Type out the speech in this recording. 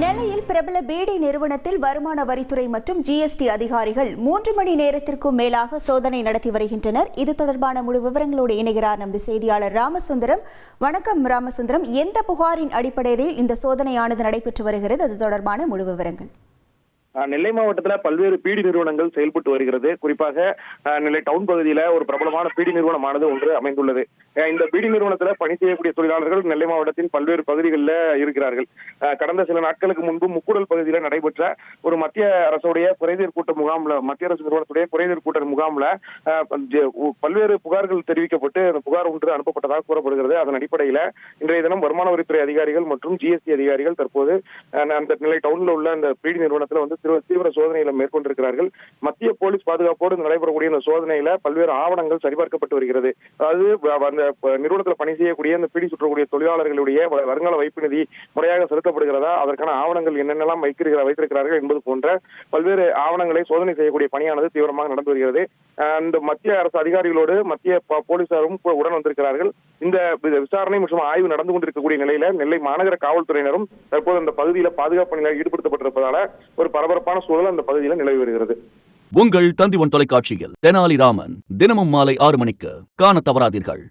நெல்லையில் பிரபல பீடி நிறுவனத்தில் வருமான வரித்துறை மற்றும் ஜிஎஸ்டி அதிகாரிகள் 3 மணி நேரத்திற்கும் மேலாக சோதனை நடத்தி வருகின்றனர். இது தொடர்பான முழு விவரங்களோடு இணைகிறார் நமது செய்தியாளர் ராமசுந்தரம். வணக்கம் ராமசுந்தரம், எந்த புகாரின் அடிப்படையில் இந்த சோதனையானது நடைபெற்று வருகிறது? அது தொடர்பான முழு விவரங்கள். நெல்லை மாவட்டத்தில் பல்வேறு பீடி நிறுவனங்கள் செயல்பட்டு வருகிறது. குறிப்பாக நெல்லை டவுன் பகுதியில ஒரு பிரபலமான பீடி நிறுவனமானது ஒன்று அமைந்துள்ளது. இந்த பீடி நிறுவனத்தில் பணி செய்யக்கூடிய தொழிலாளர்கள் நெல்லை மாவட்டத்தின் பல்வேறு பகுதிகளில் இருக்கிறார்கள். கடந்த சில நாட்களுக்கு முன்பு முக்கூடல் பகுதியில் நடைபெற்ற ஒரு மத்திய அரசுடைய குறைதீர் கூட்ட முகாம்ல, மத்திய அரசு நிறுவனத்துடைய குறைதீர் கூட்ட முகாம்ல பல்வேறு புகார்கள் தெரிவிக்கப்பட்டு அந்த புகார் ஒன்று அனுப்பப்பட்டதாக கூறப்படுகிறது. அதன் அடிப்படையில் இன்றைய தினம் வருமான வரித்துறை அதிகாரிகள் மற்றும் ஜிஎஸ்டி அதிகாரிகள் தற்போது அந்த நெல்லை டவுன்ல உள்ள அந்த பீடி நிறுவனத்தில் வந்து தீவிர சோதனைகளை மேற்கொண்டிருக்கிறார்கள். மத்திய போலீஸ் பாதுகாப்போடு நடைபெறக்கூடிய இந்த சோதனையில பல்வேறு ஆவணங்கள் சரிபார்க்கப்பட்டு வருகிறது. அதாவது அந்த நிறுவனத்தில் பணி செய்யக்கூடிய இந்த பீடி சுற்றக்கூடிய தொழிலாளர்களுடைய வருங்கால வைப்பு நிதி முறையாக செலுத்தப்படுகிறதா, அதற்கான ஆவணங்கள் என்னென்னலாம் வைத்திருக்கிறார்கள் என்பது போன்ற பல்வேறு ஆவணங்களை சோதனை செய்யக்கூடிய பணியானது தீவிரமாக நடந்து வருகிறது. இந்த மத்திய அரசு அதிகாரிகளோடு மத்திய போலீசாரும் உடன் வந்திருக்கிறார்கள். இந்த விசாரணை மற்றும் ஆய்வு நடந்து கொண்டிருக்கக்கூடிய நிலையில நெல்லை மாநகர காவல்துறையினரும் தற்போது அந்த பகுதியில் பாதுகாப்பு பணியில் ஈடுபடுத்தப்பட்டிருப்பதால ஒரு பரபரப்பான சூழல் அந்த பகுதியில் நிலவி வருகிறது. உங்கள் தந்திவன் தொலைக்காட்சியில் தெனாலிராமன் தினமும் மாலை 6 மணிக்கு காண தவறாதீர்கள்.